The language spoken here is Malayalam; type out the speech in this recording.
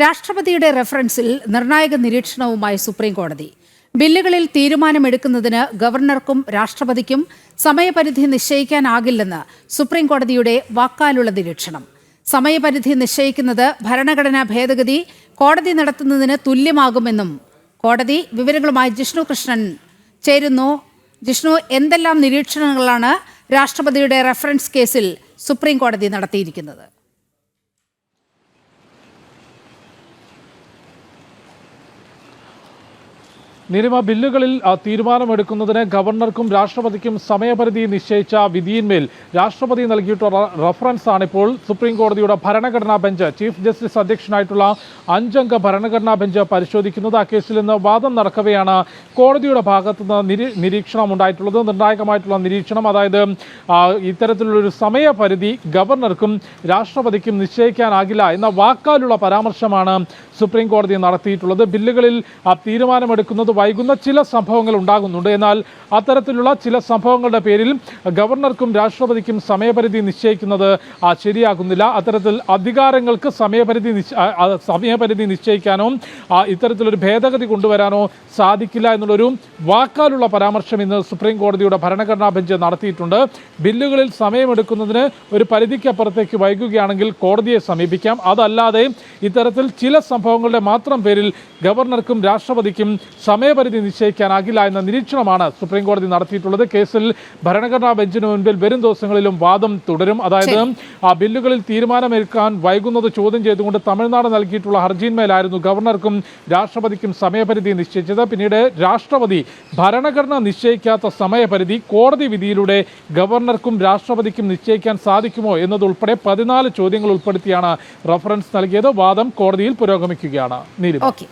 രാഷ്ട്രപതിയുടെ റഫറൻസിൽ നിർണായക നിരീക്ഷണവുമായി സുപ്രീം കോടതി. ബില്ലുകളിൽ തീരുമാനമെടുക്കുന്നതിന് ഗവർണർക്കും രാഷ്ട്രപതിക്കും സമയപരിധി നിശ്ചയിക്കാനാകില്ലെന്ന് സുപ്രീം കോടതിയുടെ വാക്കാലുള്ള നിരീക്ഷണം. സമയപരിധി നിശ്ചയിക്കുന്നത് ഭരണഘടനാ ഭേദഗതി കോടതി നടത്തുന്നതിന് തുല്യമാകുമെന്നും കോടതി. വിവരങ്ങളുമായി ജിഷ്ണു കൃഷ്ണൻ ചേരുന്നു. ജിഷ്ണു, എന്തെല്ലാം നിരീക്ഷണങ്ങളാണ് രാഷ്ട്രപതിയുടെ റഫറൻസ് കേസിൽ സുപ്രീം കോടതി നടത്തിയിരിക്കുന്നത്? നിയമ ബില്ലുകളിൽ തീരുമാനമെടുക്കുന്നതിന് ഗവർണർക്കും രാഷ്ട്രപതിക്കും സമയപരിധി നിശ്ചയിച്ച വിധിയിന്മേൽ രാഷ്ട്രപതി നൽകിയിട്ടുള്ള റഫറൻസ് ആണിപ്പോൾ സുപ്രീം കോടതിയുടെ ഭരണഘടനാ ബെഞ്ച്, ചീഫ് ജസ്റ്റിസ് അധ്യക്ഷനായിട്ടുള്ള 5 അംഗ ഭരണഘടനാ ബെഞ്ച് പരിശോധിക്കുന്നത്. ആ കേസിൽ നിന്ന് വാദം നടക്കവെയാണ് കോടതിയുടെ ഭാഗത്തുനിന്ന് നിരീക്ഷണം ഉണ്ടായിട്ടുള്ളത്. നിർണായകമായിട്ടുള്ള നിരീക്ഷണം, അതായത് ഇത്തരത്തിലുള്ളൊരു സമയപരിധി ഗവർണർക്കും രാഷ്ട്രപതിക്കും നിശ്ചയിക്കാനാകില്ല എന്ന വാക്കാലുള്ള പരാമർശമാണ് സുപ്രീം കോടതി നടത്തിയിട്ടുള്ളത്. ബില്ലുകളിൽ തീരുമാനമെടുക്കുന്നത് വൈകുന്ന ചില സംഭവങ്ങൾ ഉണ്ടാകുന്നുണ്ട്. എന്നാൽ അത്തരത്തിലുള്ള ചില സംഭവങ്ങളുടെ പേരിൽ ഗവർണർക്കും രാഷ്ട്രപതിക്കും സമയപരിധി നിശ്ചയിക്കുന്നത് ശരിയാകുന്നില്ല. അത്തരത്തിൽ അധികാരങ്ങൾക്ക് സമയപരിധി നിശ്ചയിക്കാനോ ഇത്തരത്തിലൊരു ഭേദഗതി കൊണ്ടുവരാനോ സാധിക്കില്ല എന്നുള്ളൊരു വാക്കാലുള്ള പരാമർശം ഇന്ന് സുപ്രീം കോടതിയുടെ ഭരണഘടനാ ബെഞ്ച് നടത്തിയിട്ടുണ്ട്. ബില്ലുകളിൽ സമയമെടുക്കുന്നതിന് ഒരു പരിധിക്കപ്പുറത്തേക്ക് വൈകുകയാണെങ്കിൽ കോടതിയെ സമീപിക്കാം. അതല്ലാതെ ഇത്തരത്തിൽ ചില സംഭവങ്ങളുടെ മാത്രം പേരിൽ ഗവർണർക്കും രാഷ്ട്രപതിക്കും സമയപരിധി നിശ്ചയിക്കാനാകില്ല എന്ന നിരീക്ഷണമാണ് സുപ്രീം കോടതി നടത്തിയിട്ടുള്ളത്. കേസിൽ ഭരണഘടനാ ബെഞ്ചിന് മുൻപിൽ വരും ദിവസങ്ങളിലും വാദം തുടരും. അതായത് ബില്ലുകളിൽ തീരുമാനമെടുക്കാൻ വൈകുന്നത് ചോദ്യം ചെയ്തുകൊണ്ട് തമിഴ്നാട് നൽകിയിട്ടുള്ള ഹർജിയിന്മേലായിരുന്നു ഗവർണർക്കും രാഷ്ട്രപതിക്കും സമയപരിധി നിശ്ചയിച്ചത്. പിന്നീട് രാഷ്ട്രപതി ഭരണഘടന നിശ്ചയിക്കാത്ത സമയപരിധി കോടതി വിധിയിലൂടെ ഗവർണർക്കും രാഷ്ട്രപതിക്കും നിശ്ചയിക്കാൻ സാധിക്കുമോ എന്നതുൾപ്പെടെ 14 ചോദ്യങ്ങൾ ഉൾപ്പെടുത്തിയാണ് റഫറൻസ് നൽകിയത്. വാദം കോടതിയിൽ പുരോഗമിക്കുകയാണ്. ഓക്കെ.